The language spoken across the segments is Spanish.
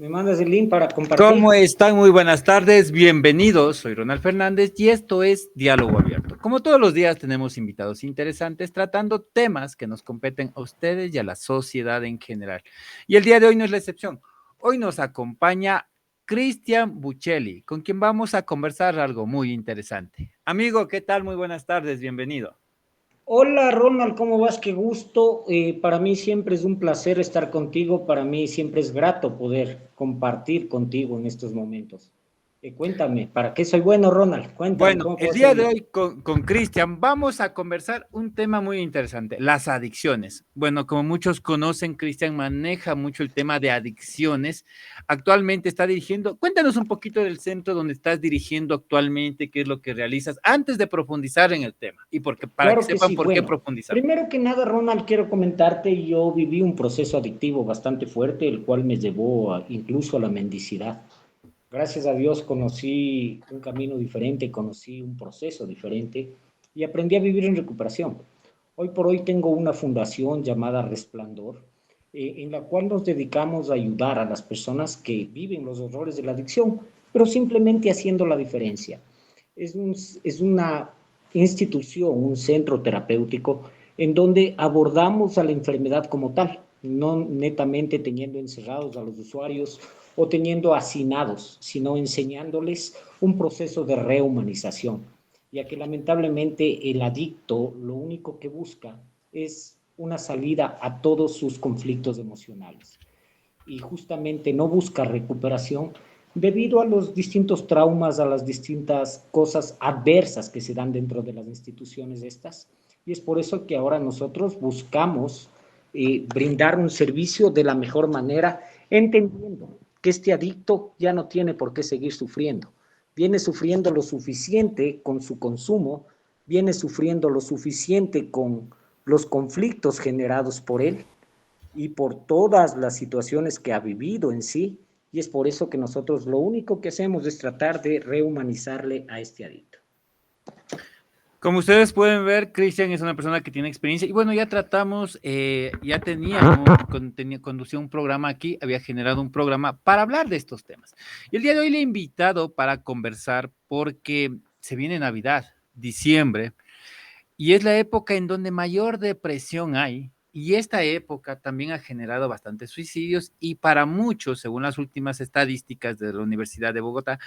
Me mandas el link para ¿Cómo compartir. están? Muy buenas tardes, bienvenidos. Soy Ronald Fernández y esto es Diálogo Abierto. Como todos los días tenemos invitados interesantes tratando temas que nos competen a ustedes y a la sociedad en general. Y el día de hoy no es la excepción. Hoy nos acompaña Cristian Buccelli, con quien vamos a conversar algo muy interesante. Amigo, ¿qué tal? Muy buenas tardes, bienvenido. Hola Ronald, ¿cómo vas? Qué gusto. Para mí siempre es un placer estar contigo. Para mí siempre es grato poder compartir contigo en estos momentos. Cuéntame, ¿para qué soy bueno, Ronald? Cuéntame, Bueno, ¿cómo el puedo día de servir? hoy con Cristian vamos a conversar un tema muy interesante, las adicciones. Bueno, como muchos conocen, Cristian maneja mucho el tema de adicciones. Actualmente está dirigiendo, cuéntanos un poquito del centro donde estás dirigiendo actualmente, qué es lo que realizas, antes de profundizar en el tema y porque, para que Claro que sepan sí. por qué Bueno, profundizar. primero que nada, Ronald, quiero comentarte, yo viví un proceso adictivo bastante fuerte, el cual me llevó incluso a la mendicidad. Gracias a Dios conocí un camino diferente, conocí un proceso diferente y aprendí a vivir en recuperación. Hoy por hoy tengo una fundación llamada Resplandor, en la cual nos dedicamos a ayudar a las personas que viven los horrores de la adicción, pero simplemente haciendo la diferencia. Es una institución, un centro terapéutico en donde abordamos a la enfermedad como tal, no netamente teniendo encerrados a los usuarios o teniendo hacinados, sino enseñándoles un proceso de rehumanización, ya que lamentablemente el adicto lo único que busca es una salida a todos sus conflictos emocionales y justamente no busca recuperación debido a los distintos traumas, a las distintas cosas adversas que se dan dentro de las instituciones estas. Y es por eso que ahora nosotros buscamos brindar un servicio de la mejor manera, entendiendo que este adicto ya no tiene por qué seguir sufriendo. Viene sufriendo lo suficiente con su consumo, viene sufriendo lo suficiente con los conflictos generados por él y por todas las situaciones que ha vivido en sí, y es por eso que nosotros lo único que hacemos es tratar de rehumanizarle a este adicto. Como ustedes pueden ver, Cristian es una persona que tiene experiencia y bueno, ya tratamos, ya teníamos, conducía un programa aquí, había generado un programa para hablar de estos temas. Y el día de hoy le he invitado para conversar porque se viene Navidad, diciembre, y es la época en donde mayor depresión hay. Y esta época también ha generado bastantes suicidios y para muchos, según las últimas estadísticas de la Universidad de Bogotá,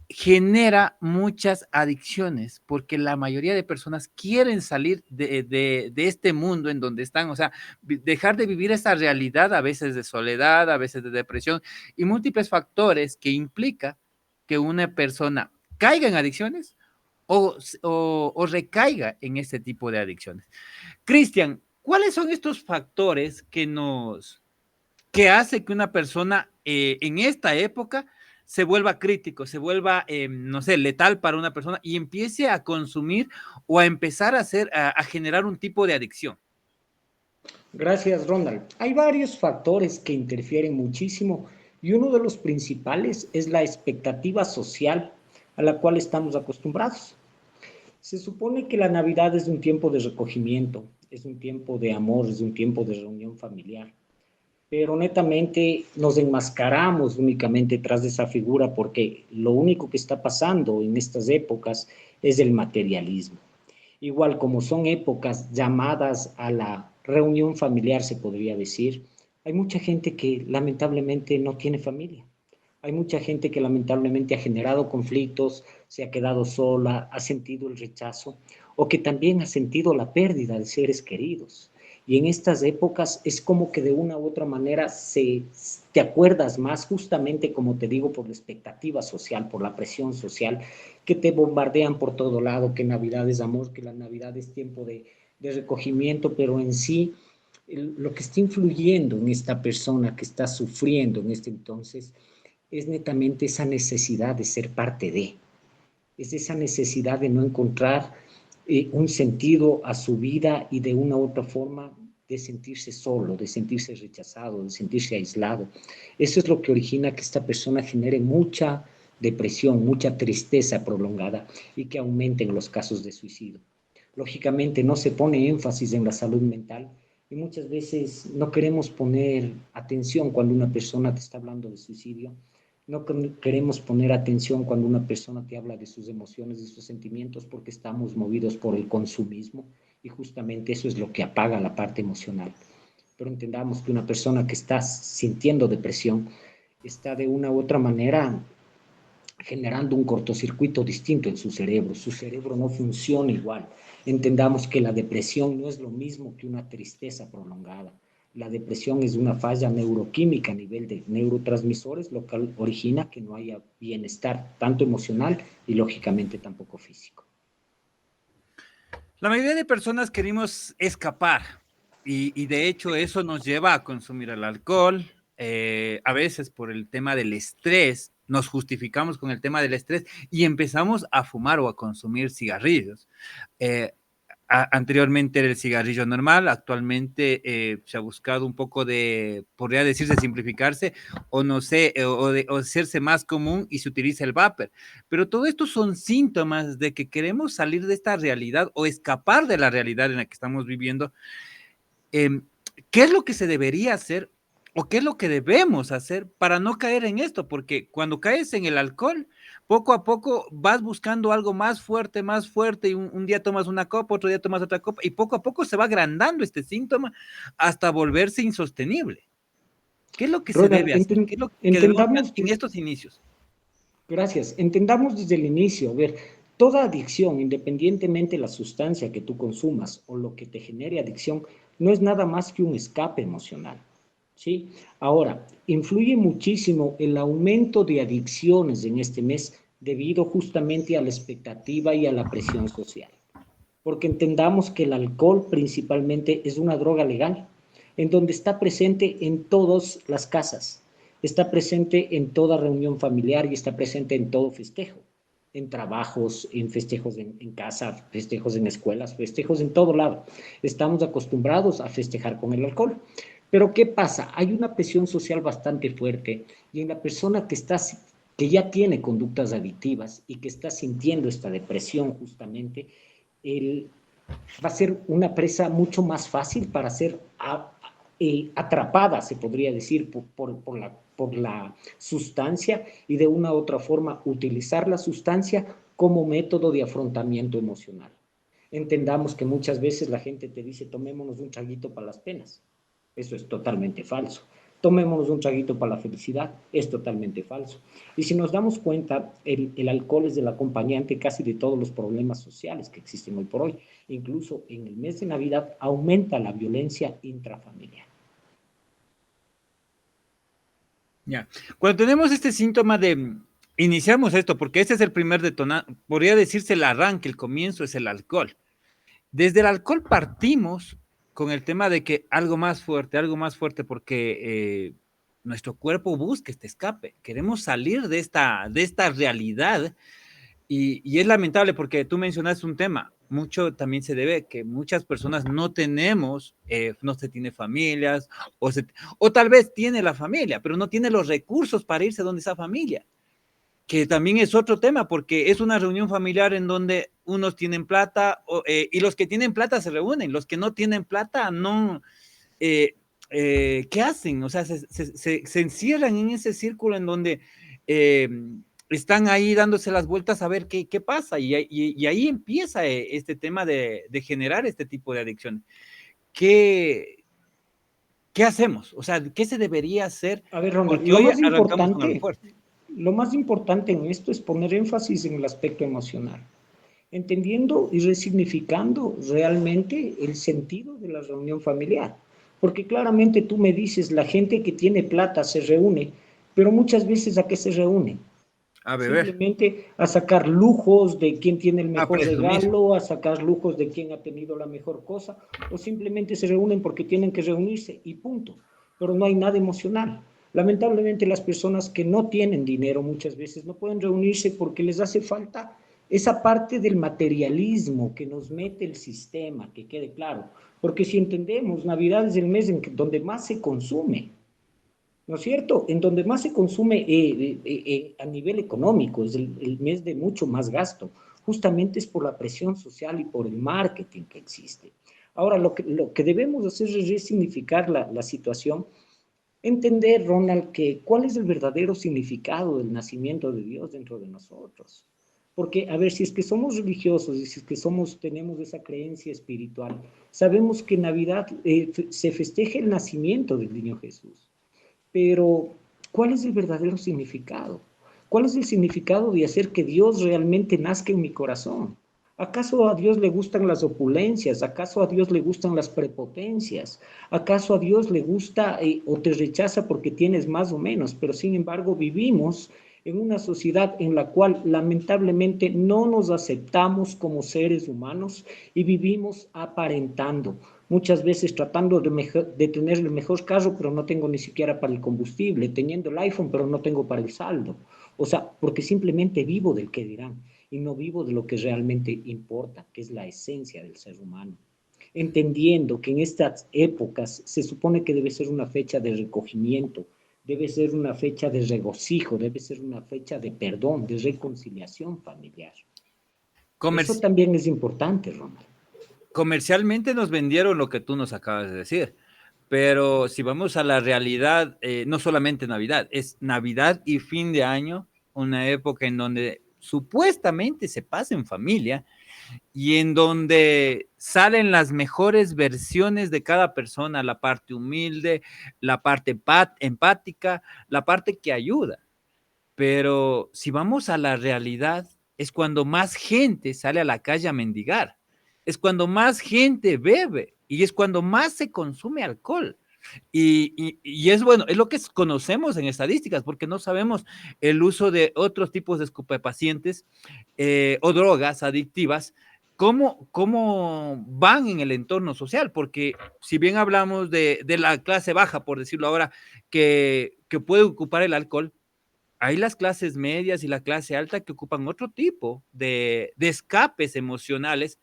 genera muchas adicciones, porque la mayoría de personas quieren salir de este mundo en donde están, o sea, dejar de vivir esa realidad a veces de soledad, a veces de depresión y múltiples factores que implica que una persona caiga en adicciones o recaiga en este tipo de adicciones. Cristian, ¿cuáles son estos factores que hace que una persona en esta época se vuelva crítico, se vuelva, no sé, letal para una persona y empiece a consumir o a empezar a hacer, a generar un tipo de adicción? Gracias, Ronald. Hay varios factores que interfieren muchísimo y uno de los principales es la expectativa social a la cual estamos acostumbrados. Se supone que la Navidad es un tiempo de recogimiento, es un tiempo de amor, es un tiempo de reunión familiar, pero netamente nos enmascaramos únicamente tras de esa figura porque lo único que está pasando en estas épocas es el materialismo. Igual como son épocas llamadas a la reunión familiar, se podría decir, hay mucha gente que lamentablemente no tiene familia. Hay mucha gente que lamentablemente ha generado conflictos, se ha quedado sola, ha sentido el rechazo o que también ha sentido la pérdida de seres queridos. Y en estas épocas es como que de una u otra manera te acuerdas más, justamente como te digo, por la expectativa social, por la presión social, que te bombardean por todo lado, que Navidad es amor, que la Navidad es tiempo de recogimiento, pero en sí lo que está influyendo en esta persona que está sufriendo en este entonces es netamente esa necesidad de ser parte de, es esa necesidad de no encontrar un sentido a su vida y de una u otra forma de sentirse solo, de sentirse rechazado, de sentirse aislado. Eso es lo que origina que esta persona genere mucha depresión, mucha tristeza prolongada y que aumenten los casos de suicidio. Lógicamente no se pone énfasis en la salud mental y muchas veces no queremos poner atención cuando una persona te está hablando de suicidio, no queremos poner atención cuando una persona te habla de sus emociones, de sus sentimientos, porque estamos movidos por el consumismo y justamente eso es lo que apaga la parte emocional. Pero entendamos que una persona que está sintiendo depresión está de una u otra manera generando un cortocircuito distinto en su cerebro no funciona igual. Entendamos que la depresión no es lo mismo que una tristeza prolongada. La depresión es una falla neuroquímica a nivel de neurotransmisores, lo que origina que no haya bienestar tanto emocional y lógicamente tampoco físico. La mayoría de personas queremos escapar y de hecho eso nos lleva a consumir el alcohol, a veces por el tema del estrés, nos justificamos con el tema del estrés y empezamos a fumar o a consumir cigarrillos. Eh, Anteriormente era el cigarrillo normal, actualmente se ha buscado un poco de, podría decirse, simplificarse o no sé, o hacerse más común y se utiliza el vapor. Pero todo esto son síntomas de que queremos salir de esta realidad o escapar de la realidad en la que estamos viviendo. Eh, ¿Qué es lo que se debería hacer o qué es lo que debemos hacer para no caer en esto? Porque cuando caes en el alcohol, poco a poco vas buscando algo más fuerte, y un día tomas una copa, otro día tomas otra copa, y poco a poco se va agrandando este síntoma hasta volverse insostenible. ¿Qué es lo que se Ronald, debe hacer? ¿Qué es lo que debemos hacer entendamos, en estos inicios? gracias, entendamos desde el inicio, a ver, toda adicción, independientemente de la sustancia que tú consumas o lo que te genere adicción, no es nada más que un escape emocional. ¿Sí? Ahora, influye muchísimo el aumento de adicciones en este mes debido justamente a la expectativa y a la presión social. Porque entendamos que el alcohol principalmente es una droga legal, en donde está presente en todas las casas, está presente en toda reunión familiar y está presente en todo festejo, en trabajos, en festejos en casa, festejos en escuelas, festejos en todo lado. Estamos acostumbrados a festejar con el alcohol. Pero ¿qué pasa? Hay una presión social bastante fuerte y en la persona que ya tiene conductas adictivas y que está sintiendo esta depresión justamente, el, va a ser una presa mucho más fácil para ser atrapada, se podría decir, por la sustancia y de una u otra forma utilizar la sustancia como método de afrontamiento emocional. Entendamos que muchas veces la gente te dice, tomémonos un traguito para las penas. Eso es totalmente falso. Tomémonos un traguito para la felicidad. Es totalmente falso. Y si nos damos cuenta, el alcohol es el acompañante casi de todos los problemas sociales que existen hoy por hoy. Incluso en el mes de Navidad aumenta la violencia intrafamiliar. Ya. Cuando tenemos este síntoma de, iniciamos esto, porque este es el primer detonante, podría decirse el arranque, el comienzo es el alcohol. Desde el alcohol partimos con el tema de que algo más fuerte, porque nuestro cuerpo busca este escape. Queremos salir de esta realidad y es lamentable porque tú mencionaste un tema. Mucho también se debe que muchas personas no tenemos, no se tiene familias, o tal vez tiene la familia, pero no tiene los recursos para irse donde esa familia, que también es otro tema, porque es una reunión familiar en donde unos tienen plata y los que tienen plata se reúnen, los que no tienen plata no, ¿qué hacen? O sea, se encierran en ese círculo en donde eh, están ahí dándose las vueltas a ver qué pasa y ahí empieza este tema de generar este tipo de adicciones. ¿Qué, ¿Qué hacemos? O sea, ¿qué se debería hacer? A ver, Ronald, Porque hoy arrancamos con algo fuerte. lo más importante en esto es poner énfasis en el aspecto emocional, entendiendo y resignificando realmente el sentido de la reunión familiar. Porque claramente tú me dices, la gente que tiene plata se reúne, pero muchas veces ¿a qué se reúne? A beber, Simplemente a sacar lujos de quién tiene el a mejor presumir. regalo, a sacar lujos de quién ha tenido la mejor cosa, o simplemente se reúnen porque tienen que reunirse y punto. Pero no hay nada emocional. Lamentablemente las personas que no tienen dinero muchas veces no pueden reunirse porque les hace falta esa parte del materialismo que nos mete el sistema, que quede claro. Porque si entendemos, Navidad es el mes donde más se consume. ¿No es cierto? En donde más se consume a nivel económico, es el mes de mucho más gasto, justamente es por la presión social y por el marketing que existe. Ahora, lo que debemos hacer es resignificar la situación, entender, Ronald, que cuál es el verdadero significado del nacimiento de Dios dentro de nosotros. Porque, a ver, si es que somos religiosos y si es que tenemos esa creencia espiritual, sabemos que en Navidad se festeja el nacimiento del niño Jesús. Pero, ¿cuál es el verdadero significado? ¿Cuál es el significado de hacer que Dios realmente nazca en mi corazón? ¿Acaso a Dios le gustan las opulencias? ¿Acaso a Dios le gustan las prepotencias? ¿Acaso a Dios le gusta o te rechaza porque tienes más o menos? Pero sin embargo vivimos en una sociedad en la cual lamentablemente no nos aceptamos como seres humanos y vivimos aparentando. Muchas veces tratando de tener el mejor carro, pero no tengo ni siquiera para el combustible, teniendo el iPhone, pero no tengo para el saldo. O sea, porque simplemente vivo del que dirán y no vivo de lo que realmente importa, que es la esencia del ser humano. Entendiendo que en estas épocas se supone que debe ser una fecha de recogimiento, debe ser una fecha de regocijo, debe ser una fecha de perdón, de reconciliación familiar. Eso Comerci- también es importante, Ronald. Comercialmente nos vendieron lo que tú nos acabas de decir, pero si vamos a la realidad, no solamente Navidad, es Navidad y fin de año, una época en donde supuestamente se pasa en familia y en donde salen las mejores versiones de cada persona, la parte humilde, la parte empática, la parte que ayuda. Pero si vamos a la realidad, es cuando más gente sale a la calle a mendigar, es cuando más gente bebe y es cuando más se consume alcohol. Y es bueno, es lo que conocemos en estadísticas, porque no sabemos el uso de otros tipos de estupefacientes o drogas adictivas, cómo van en el entorno social, porque si bien hablamos de la clase baja, por decirlo ahora, que puede ocupar el alcohol, hay las clases medias y la clase alta que ocupan otro tipo de escapes emocionales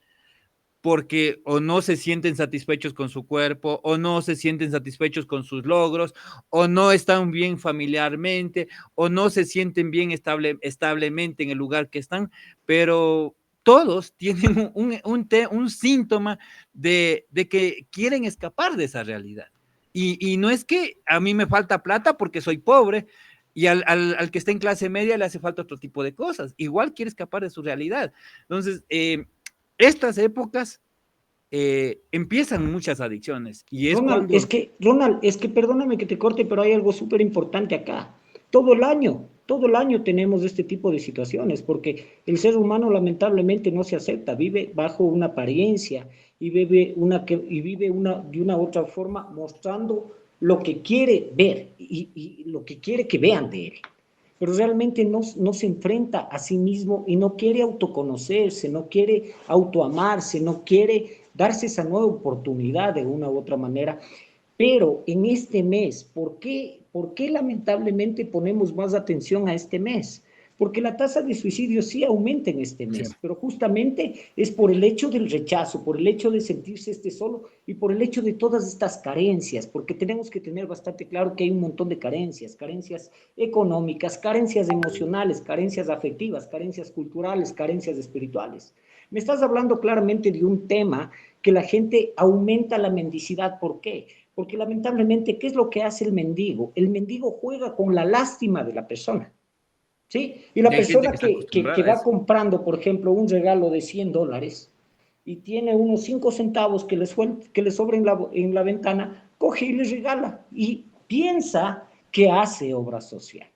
porque o no se sienten satisfechos con su cuerpo, o no se sienten satisfechos con sus logros, o no están bien familiarmente, o no se sienten bien establemente en el lugar que están, pero todos tienen un síntoma de que quieren escapar de esa realidad. Y no es que a mí me falta plata porque soy pobre, y al que está en clase media le hace falta otro tipo de cosas. Igual quiere escapar de su realidad. Entonces, estas épocas empiezan muchas adicciones y es cuando... Ronald, es que perdóname que te corte, pero hay algo súper importante acá. Todo el año tenemos este tipo de situaciones, porque el ser humano lamentablemente no se acepta, vive bajo una apariencia y vive de una u otra forma mostrando lo que quiere ver y lo que quiere que vean de él, pero realmente no se enfrenta a sí mismo y no quiere autoconocerse, no quiere autoamarse, no quiere darse esa nueva oportunidad de una u otra manera. Pero en este mes, ¿por qué lamentablemente ponemos más atención a este mes? Porque la tasa de suicidio sí aumenta en este Sí. mes, pero justamente es por el hecho del rechazo, por el hecho de sentirse solo y por el hecho de todas estas carencias, porque tenemos que tener bastante claro que hay un montón de carencias, carencias económicas, carencias emocionales, carencias afectivas, carencias culturales, carencias espirituales. Me estás hablando claramente de un tema que la gente aumenta la mendicidad. ¿Por qué? Porque lamentablemente, ¿qué es lo que hace el mendigo? El mendigo juega con la lástima de la persona. ¿Sí? Y Y la hay gente que persona está que acostumbrada a va eso. comprando, por ejemplo, un regalo de $100 y tiene unos 5 centavos que le sobren en la ventana, coge y le regala y piensa que hace obra social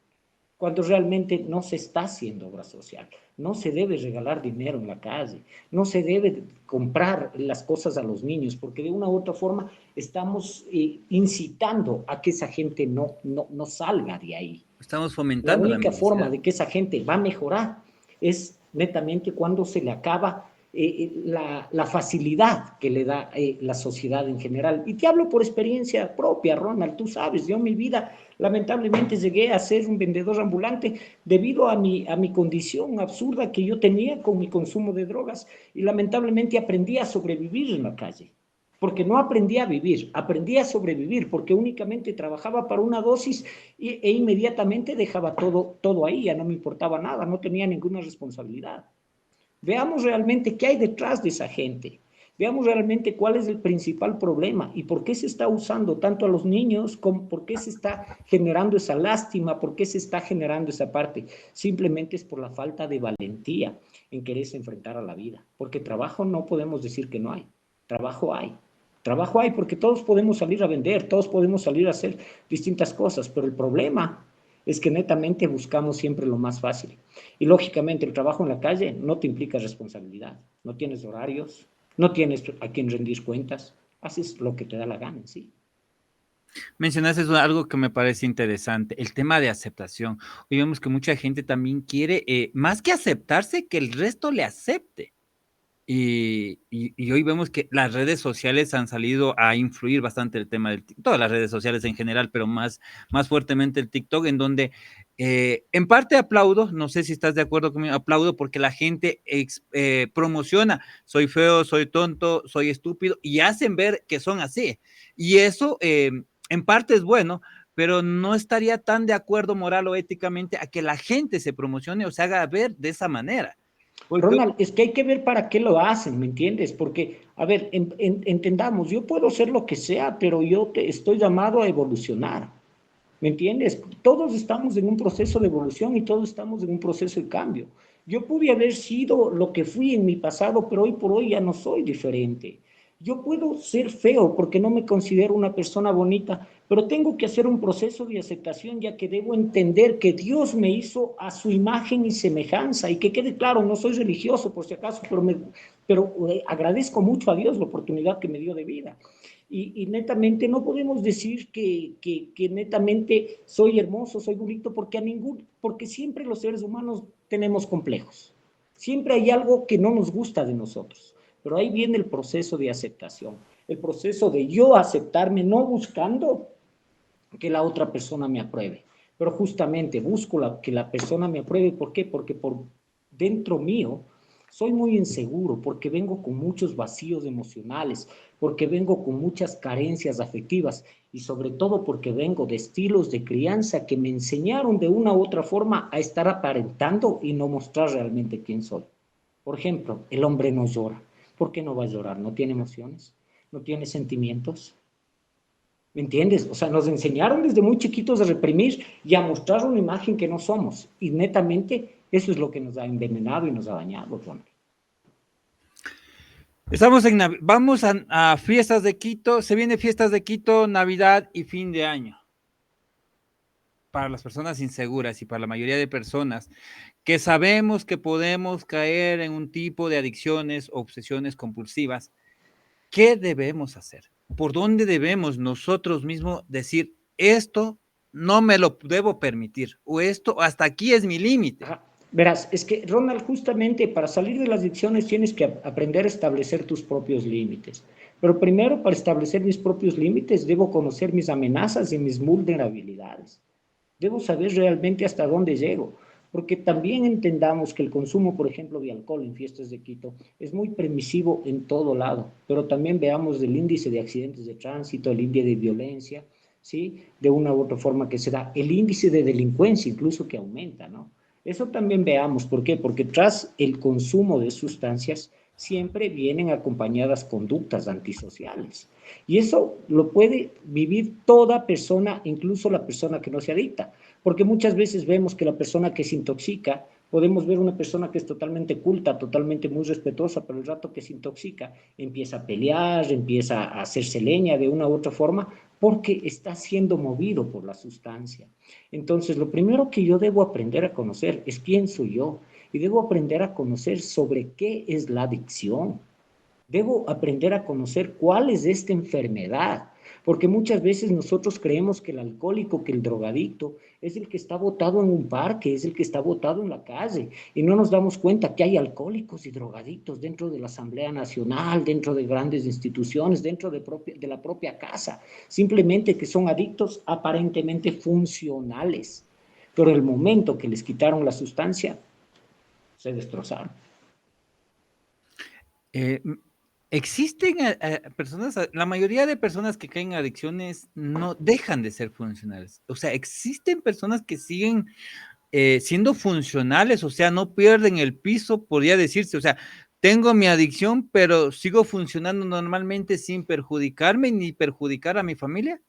cuando realmente no se está haciendo obra social. No se debe regalar dinero en la calle, no se debe comprar las cosas a los niños, porque de una u otra forma estamos incitando a que esa gente no salga de ahí. Estamos La fomentando la única forma mendicidad. de que esa gente va a mejorar es netamente cuando se le acaba la facilidad que le da la sociedad en general. Y te hablo por experiencia propia, Ronald, tú sabes, yo en mi vida lamentablemente llegué a ser un vendedor ambulante debido a mi condición absurda que yo tenía con mi consumo de drogas y lamentablemente aprendí a sobrevivir en la calle porque no aprendí a vivir, aprendí a sobrevivir, porque únicamente trabajaba para una dosis e inmediatamente dejaba todo ahí, ya no me importaba nada, no tenía ninguna responsabilidad. Veamos realmente qué hay detrás de esa gente. Veamos realmente cuál es el principal problema y por qué se está usando tanto a los niños, como por qué se está generando esa lástima, por qué se está generando esa parte. Simplemente es por la falta de valentía en quererse enfrentar a la vida, porque trabajo no podemos decir que no hay, trabajo hay. Trabajo hay porque todos podemos salir a vender, todos podemos salir a hacer distintas cosas, pero el problema es que netamente buscamos siempre lo más fácil. Y lógicamente el trabajo en la calle no te implica responsabilidad, no tienes horarios, no tienes a quien rendir cuentas, haces lo que te da la gana, sí. Mencionaste algo que me parece interesante, el tema de aceptación. Hoy vemos que mucha gente también quiere, más que aceptarse, que el resto le acepte. Y hoy vemos que las redes sociales han salido a influir bastante el tema del TikTok, todas las redes sociales en general, pero más fuertemente el TikTok, en donde en parte aplaudo, no sé si estás de acuerdo conmigo, aplaudo porque la gente promociona, soy feo, soy tonto, soy estúpido, y hacen ver que son así. Y eso en parte es bueno, pero no estaría tan de acuerdo moral o éticamente a que la gente se promocione o se haga ver de esa manera. Porque Ronald, es que hay que ver para qué lo hacen, ¿me entiendes? Porque, a ver, entendamos, yo puedo ser lo que sea, pero estoy llamado a evolucionar, ¿me entiendes? Todos estamos en un proceso de evolución y todos estamos en un proceso de cambio. Yo pude haber sido lo que fui en mi pasado, pero hoy por hoy ya no soy diferente. Yo puedo ser feo porque no me considero una persona bonita, pero tengo que hacer un proceso de aceptación ya que debo entender que Dios me hizo a su imagen y semejanza. Y que quede claro, no soy religioso por si acaso, pero agradezco mucho a Dios la oportunidad que me dio de vida. Y netamente no podemos decir que netamente soy hermoso, soy bonito, porque siempre los seres humanos tenemos complejos. Siempre hay algo que no nos gusta de nosotros. Pero ahí viene el proceso de aceptación, el proceso de yo aceptarme, no buscando que la otra persona me apruebe, pero justamente busco que la persona me apruebe. ¿Por qué? Porque por dentro mío soy muy inseguro, porque vengo con muchos vacíos emocionales, porque vengo con muchas carencias afectivas y sobre todo porque vengo de estilos de crianza que me enseñaron de una u otra forma a estar aparentando y no mostrar realmente quién soy. Por ejemplo, el hombre no llora. ¿Por qué no va a llorar? ¿No tiene emociones? ¿No tiene sentimientos? ¿Me entiendes? O sea, nos enseñaron desde muy chiquitos a reprimir y a mostrar una imagen que no somos. Y netamente eso es lo que nos ha envenenado y nos ha dañado, Ronald. estamos vamos a fiestas de Quito, se viene fiestas de Quito, Navidad y fin de año. Para las personas inseguras y para la mayoría de personas que sabemos que podemos caer en un tipo de adicciones o obsesiones compulsivas, ¿qué debemos hacer? ¿Por dónde debemos nosotros mismos decir esto no me lo debo permitir o esto hasta aquí es mi límite? Ajá. Verás, es que Ronald, justamente para salir de las adicciones tienes que aprender a establecer tus propios límites. Pero primero, para establecer mis propios límites, debo conocer mis amenazas y mis vulnerabilidades. Debo saber realmente hasta dónde llego, porque también entendamos que el consumo, por ejemplo, de alcohol en fiestas de Quito es muy permisivo en todo lado, pero también veamos el índice de accidentes de tránsito, el índice de violencia, ¿sí? De una u otra forma que se da, el índice de delincuencia incluso que aumenta, ¿no? Eso también veamos, ¿por qué? Porque tras el consumo de sustancias siempre vienen acompañadas conductas antisociales. Y eso lo puede vivir toda persona, incluso la persona que no se adicta, porque muchas veces vemos que la persona que se intoxica, podemos ver una persona que es totalmente culta, totalmente muy respetuosa, pero el rato que se intoxica empieza a pelear, empieza a hacerse leña de una u otra forma, porque está siendo movido por la sustancia. Entonces, lo primero que yo debo aprender a conocer es quién soy yo y debo aprender a conocer sobre qué es la adicción. Debo aprender a conocer cuál es esta enfermedad, porque muchas veces nosotros creemos que el alcohólico, que el drogadicto, es el que está botado en un parque, es el que está botado en la calle, y no nos damos cuenta que hay alcohólicos y drogadictos dentro de la Asamblea Nacional, dentro de grandes instituciones, dentro de la propia casa, simplemente que son adictos aparentemente funcionales, pero el momento que les quitaron la sustancia, se destrozaron. Eh, existen personas, la mayoría de personas que caen en adicciones no dejan de ser funcionales. O sea, existen personas que siguen siendo funcionales, o sea, no pierden el piso, podría decirse. O sea, tengo mi adicción, pero sigo funcionando normalmente sin perjudicarme ni perjudicar a mi familia.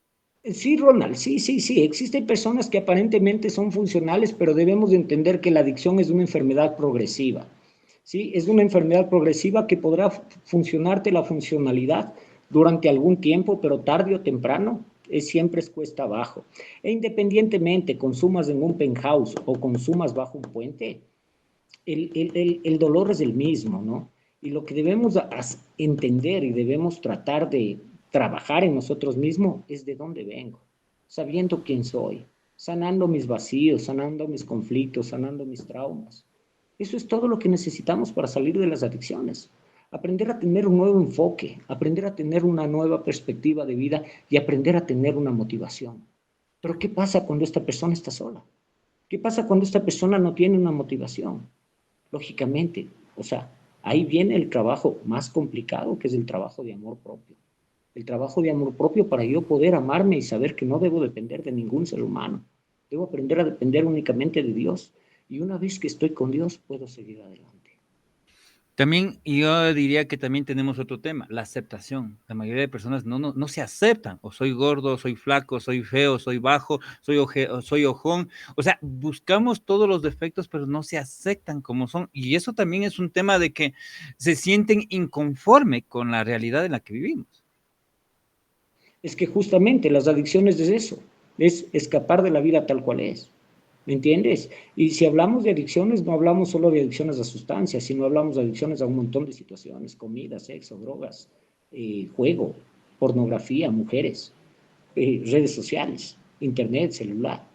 Sí, Ronald, sí, sí, sí. Existen personas que aparentemente son funcionales, pero debemos de entender que la adicción es una enfermedad progresiva. Sí, es una enfermedad progresiva que podrá funcionarte la funcionalidad durante algún tiempo, pero tarde o temprano siempre es cuesta abajo. E independientemente consumas en un penthouse o consumas bajo un puente, el dolor es el mismo, ¿no? Y lo que debemos entender y debemos tratar de trabajar en nosotros mismos es de dónde vengo, sabiendo quién soy, sanando mis vacíos, sanando mis conflictos, sanando mis traumas. Eso es todo lo que necesitamos para salir de las adicciones. Aprender a tener un nuevo enfoque, aprender a tener una nueva perspectiva de vida y aprender a tener una motivación. Pero ¿qué pasa cuando esta persona está sola? ¿Qué pasa cuando esta persona no tiene una motivación? Lógicamente, o sea, ahí viene el trabajo más complicado, que es el trabajo de amor propio. El trabajo de amor propio para yo poder amarme y saber que no debo depender de ningún ser humano. Debo aprender a depender únicamente de Dios. Y una vez que estoy con Dios, puedo seguir adelante. También, y yo diría que también tenemos otro tema, la aceptación. La mayoría de personas no se aceptan. O soy gordo, soy flaco, soy feo, soy bajo, soy ojón. O sea, buscamos todos los defectos, pero no se aceptan como son. Y eso también es un tema de que se sienten inconforme con la realidad en la que vivimos. Es que justamente las adicciones es eso, es escapar de la vida tal cual es. ¿Me entiendes? Y si hablamos de adicciones, no hablamos solo de adicciones a sustancias, sino hablamos de adicciones a un montón de situaciones: comida, sexo, drogas, juego, pornografía, mujeres, redes sociales, internet, celular.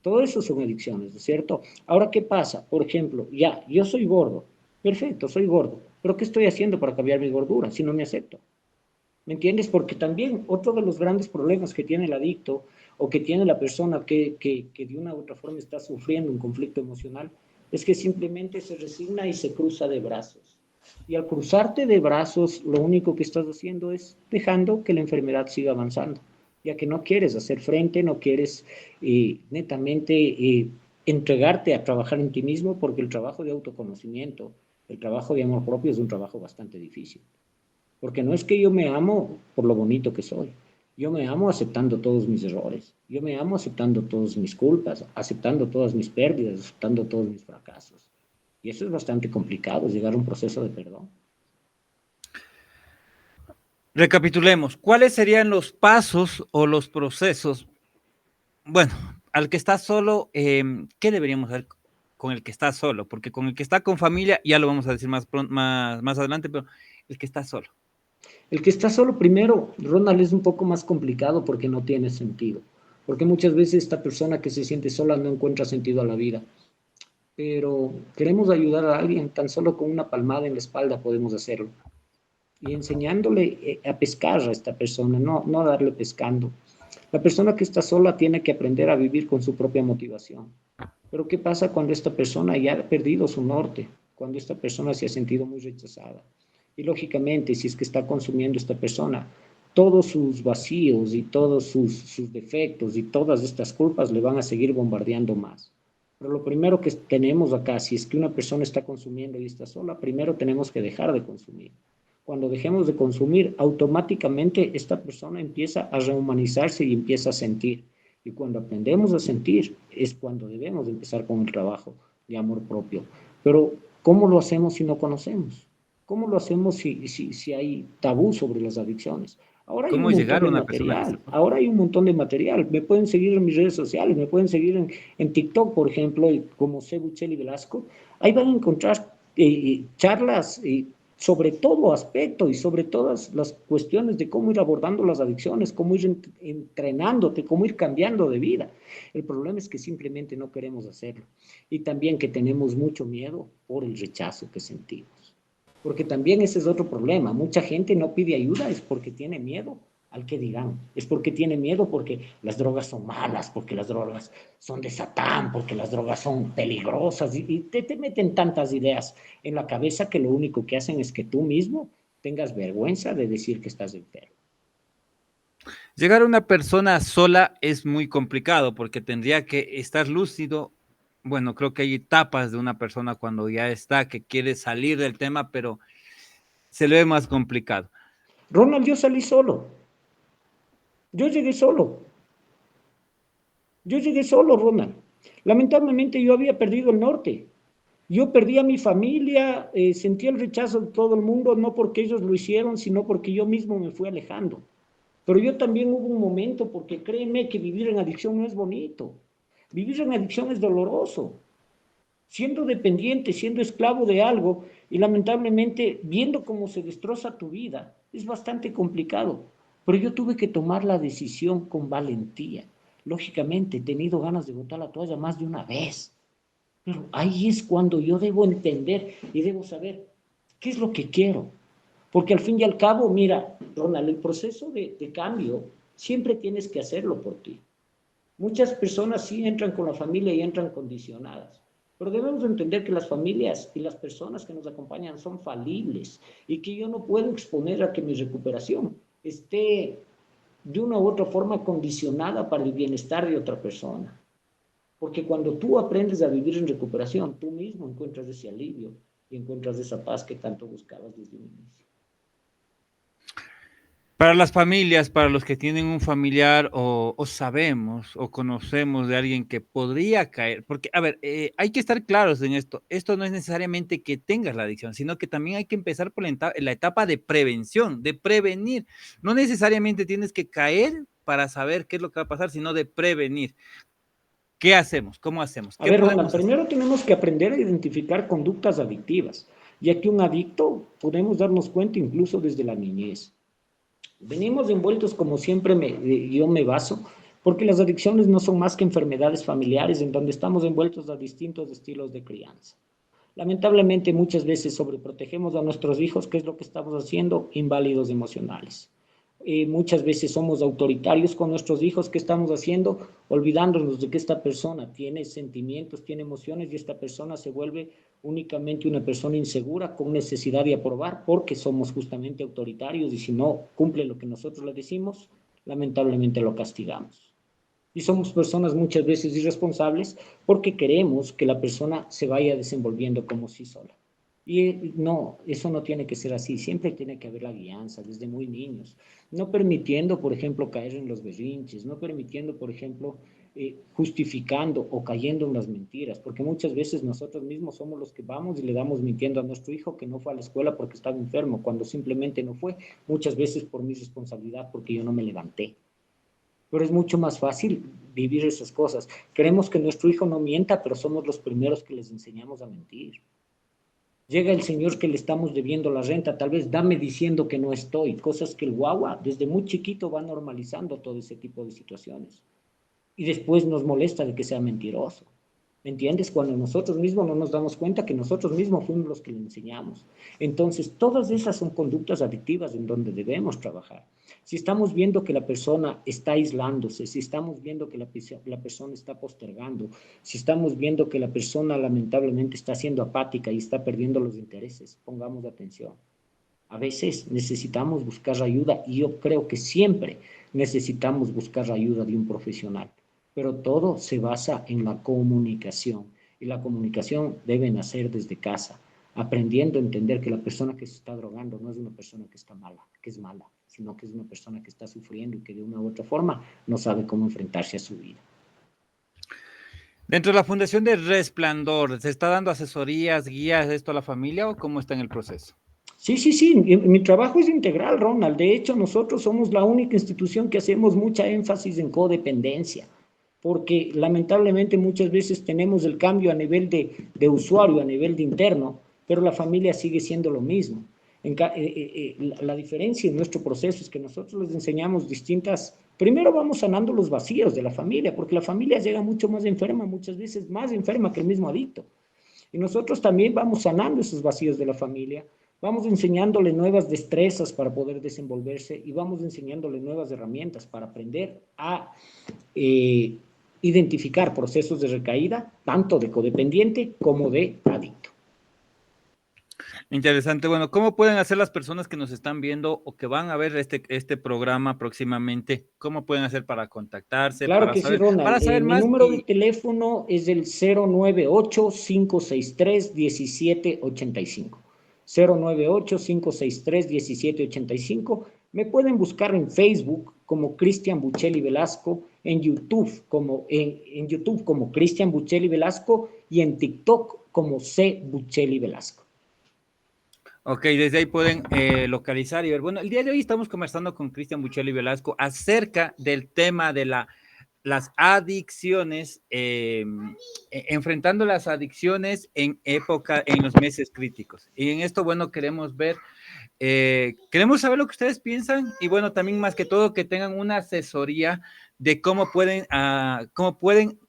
Todo eso son adicciones, ¿no es cierto? Ahora, ¿qué pasa? Por ejemplo, ya, yo soy gordo. Perfecto, soy gordo. Pero ¿qué estoy haciendo para cambiar mi gordura si no me acepto? ¿Me entiendes? Porque también otro de los grandes problemas que tiene el adicto o que tiene la persona que de una u otra forma está sufriendo un conflicto emocional es que simplemente se resigna y se cruza de brazos. Y al cruzarte de brazos, lo único que estás haciendo es dejando que la enfermedad siga avanzando, ya que no quieres hacer frente, no quieres netamente entregarte a trabajar en ti mismo, porque el trabajo de autoconocimiento, el trabajo de amor propio es un trabajo bastante difícil. Porque no es que yo me amo por lo bonito que soy. Yo me amo aceptando todos mis errores. Yo me amo aceptando todas mis culpas, aceptando todas mis pérdidas, aceptando todos mis fracasos. Y eso es bastante complicado, es llegar a un proceso de perdón. Recapitulemos, ¿cuáles serían los pasos o los procesos? Bueno, al que está solo, ¿qué deberíamos hacer con el que está solo? Porque con el que está con familia, ya lo vamos a decir más adelante, pero el que está solo. El que está solo primero, Ronald, es un poco más complicado porque no tiene sentido. Porque muchas veces esta persona que se siente sola no encuentra sentido a la vida. Pero queremos ayudar a alguien, tan solo con una palmada en la espalda podemos hacerlo. Y enseñándole a pescar a esta persona, no a darle pescando. La persona que está sola tiene que aprender a vivir con su propia motivación. Pero ¿qué pasa cuando esta persona ya ha perdido su norte? Cuando esta persona se ha sentido muy rechazada. Y lógicamente, si es que está consumiendo esta persona, todos sus vacíos y todos sus defectos y todas estas culpas le van a seguir bombardeando más. Pero lo primero que tenemos acá, si es que una persona está consumiendo y está sola, primero tenemos que dejar de consumir. Cuando dejemos de consumir, automáticamente esta persona empieza a rehumanizarse y empieza a sentir. Y cuando aprendemos a sentir, es cuando debemos empezar con el trabajo de amor propio. Pero, ¿cómo lo hacemos si no conocemos? ¿Cómo lo hacemos si hay tabú sobre las adicciones? Ahora hay un ¿Cómo montón llegar a de una persona que está material, solo? ahora hay un montón de material. Me pueden seguir en mis redes sociales, me pueden seguir en TikTok, por ejemplo, como Cebu Cheli Velasco. Ahí van a encontrar charlas sobre todo aspecto y sobre todas las cuestiones de cómo ir abordando las adicciones, cómo ir entrenándote, cómo ir cambiando de vida. El problema es que simplemente no queremos hacerlo y también que tenemos mucho miedo por el rechazo que sentimos. Porque también ese es otro problema. Mucha gente no pide ayuda es porque tiene miedo al que dirán. Es porque tiene miedo porque las drogas son malas, porque las drogas son de Satán, porque las drogas son peligrosas y te meten tantas ideas en la cabeza que lo único que hacen es que tú mismo tengas vergüenza de decir que estás enfermo. Llegar a una persona sola es muy complicado porque tendría que estar lúcido bueno, creo que hay etapas de una persona cuando ya está, que quiere salir del tema, pero se le ve más complicado. Ronald, yo salí solo. Yo llegué solo. Yo llegué solo, Ronald. Lamentablemente yo había perdido el norte. Yo perdí a mi familia, sentí el rechazo de todo el mundo, no porque ellos lo hicieron, sino porque yo mismo me fui alejando. Pero yo también hubo un momento, porque créeme que vivir en adicción no es bonito. Vivir en adicción es doloroso. Siendo dependiente, siendo esclavo de algo y lamentablemente viendo cómo se destroza tu vida, es bastante complicado. Pero yo tuve que tomar la decisión con valentía. Lógicamente, he tenido ganas de botar la toalla más de una vez. Pero ahí es cuando yo debo entender y debo saber qué es lo que quiero. Porque al fin y al cabo, mira, Ronald, el proceso de cambio siempre tienes que hacerlo por ti. Muchas personas sí entran con la familia y entran condicionadas, pero debemos entender que las familias y las personas que nos acompañan son falibles y que yo no puedo exponer a que mi recuperación esté de una u otra forma condicionada para el bienestar de otra persona. Porque cuando tú aprendes a vivir en recuperación, tú mismo encuentras ese alivio y encuentras esa paz que tanto buscabas desde un inicio. Para las familias, para los que tienen un familiar o sabemos o conocemos de alguien que podría caer, porque, a ver, hay que estar claros en esto. Esto no es necesariamente que tengas la adicción, sino que también hay que empezar por la etapa de prevención, de prevenir. No necesariamente tienes que caer para saber qué es lo que va a pasar, sino de prevenir. ¿Qué hacemos? ¿Cómo hacemos? A ¿Qué ver, Ronald, podemos hacer? primero tenemos que aprender a identificar conductas adictivas, ya que un adicto podemos darnos cuenta incluso desde la niñez. Venimos envueltos, como siempre yo me baso, porque las adicciones no son más que enfermedades familiares en donde estamos envueltos a distintos estilos de crianza. Lamentablemente muchas veces sobreprotegemos a nuestros hijos, ¿qué es lo que estamos haciendo? Inválidos emocionales. Muchas veces somos autoritarios con nuestros hijos, ¿qué estamos haciendo? Olvidándonos de que esta persona tiene sentimientos, tiene emociones y esta persona se vuelve únicamente una persona insegura con necesidad de aprobar porque somos justamente autoritarios y si no cumple lo que nosotros le decimos, lamentablemente lo castigamos. Y somos personas muchas veces irresponsables porque queremos que la persona se vaya desenvolviendo como sí sola. Y no, eso no tiene que ser así, siempre tiene que haber la guianza desde muy niños, no permitiendo, por ejemplo, caer en los berrinches, no permitiendo, por ejemplo, justificando o cayendo en las mentiras, porque muchas veces nosotros mismos somos los que vamos y le damos mintiendo a nuestro hijo que no fue a la escuela porque estaba enfermo, cuando simplemente no fue, muchas veces por mi responsabilidad, porque yo no me levanté. Pero es mucho más fácil vivir esas cosas. Queremos que nuestro hijo no mienta, pero somos los primeros que les enseñamos a mentir. Llega el señor que le estamos debiendo la renta, tal vez dame diciendo que no estoy, cosas que el guagua desde muy chiquito va normalizando todo ese tipo de situaciones. Y después nos molesta de que sea mentiroso. ¿Me entiendes? Cuando nosotros mismos no nos damos cuenta que nosotros mismos fuimos los que le enseñamos. Entonces, todas esas son conductas adictivas en donde debemos trabajar. Si estamos viendo que la persona está aislándose, si estamos viendo que la persona está postergando, si estamos viendo que la persona lamentablemente está siendo apática y está perdiendo los intereses, pongamos atención. A veces necesitamos buscar ayuda y yo creo que siempre necesitamos buscar ayuda de un profesional, pero todo se basa en la comunicación y la comunicación debe nacer desde casa, aprendiendo a entender que la persona que se está drogando no es una persona que está mala, que es mala, sino que es una persona que está sufriendo y que de una u otra forma no sabe cómo enfrentarse a su vida. Dentro de la Fundación de Resplandor, ¿se está dando asesorías, guías de esto a la familia o cómo está en el proceso? Sí, sí, sí, mi trabajo es integral, Ronald. De hecho, nosotros somos la única institución que hacemos mucha énfasis en codependencia, porque lamentablemente muchas veces tenemos el cambio a nivel de usuario, a nivel de interno, pero la familia sigue siendo lo mismo. La diferencia en nuestro proceso es que nosotros les enseñamos distintas, primero vamos sanando los vacíos de la familia, porque la familia llega mucho más enferma, muchas veces más enferma que el mismo adicto. Y nosotros también vamos sanando esos vacíos de la familia, vamos enseñándole nuevas destrezas para poder desenvolverse y vamos enseñándole nuevas herramientas para aprender a eh, identificar procesos de recaída, tanto de codependiente como de adicto. Interesante. Bueno, ¿cómo pueden hacer las personas que nos están viendo o que van a ver este programa próximamente? ¿Cómo pueden hacer para contactarse, Claro que sí, Ronald. para saber Mi más? número de teléfono es el 098-563-1785. 098-563-1785. Me pueden buscar en Facebook como Cristian Buccelli Velasco, en YouTube como Cristian Buccelli Velasco y en TikTok como C. Buccelli Velasco. Ok, desde ahí pueden localizar y ver. Bueno, el día de hoy estamos conversando con Cristian Buccelli Velasco acerca del tema de las adicciones, enfrentando las adicciones en los meses críticos. Y en esto, bueno, queremos saber lo que ustedes piensan y bueno, también más que todo que tengan una asesoría de cómo pueden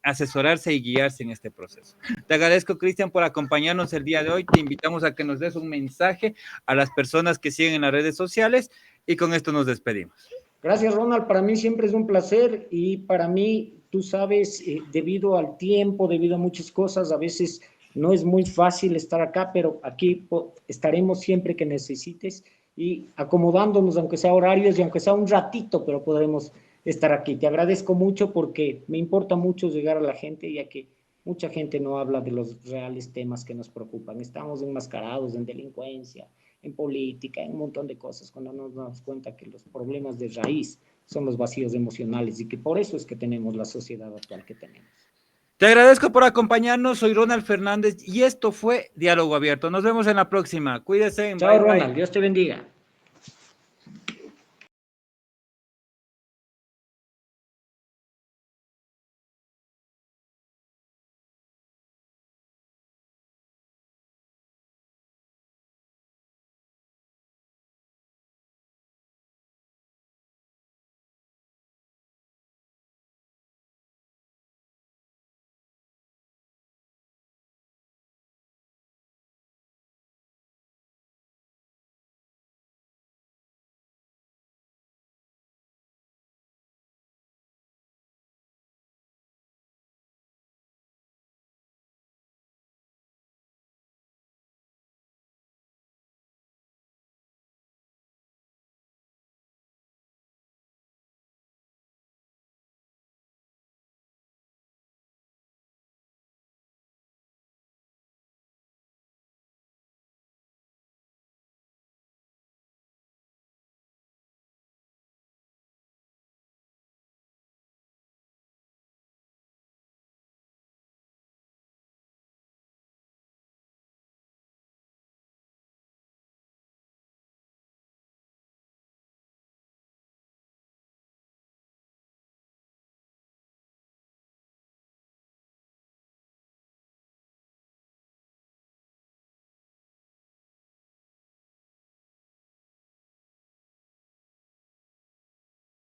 asesorarse y guiarse en este proceso. Te agradezco, Cristian, por acompañarnos el día de hoy. Te invitamos a que nos des un mensaje a las personas que siguen en las redes sociales y con esto nos despedimos. Gracias, Ronald. Para mí siempre es un placer y para mí, tú sabes, debido al tiempo, debido a muchas cosas, a veces no es muy fácil estar acá, pero aquí estaremos siempre que necesites y acomodándonos, aunque sea horarios y aunque sea un ratito, pero podremos estar aquí. Te agradezco mucho porque me importa mucho llegar a la gente, ya que mucha gente no habla de los reales temas que nos preocupan. Estamos enmascarados en delincuencia, en política, en un montón de cosas, cuando nos damos cuenta que los problemas de raíz son los vacíos emocionales y que por eso es que tenemos la sociedad actual que tenemos. Te agradezco por acompañarnos, soy Ronald Fernández y esto fue Diálogo Abierto. Nos vemos en la próxima. Cuídense, Chao, bye bye. Ronald, Dios te bendiga.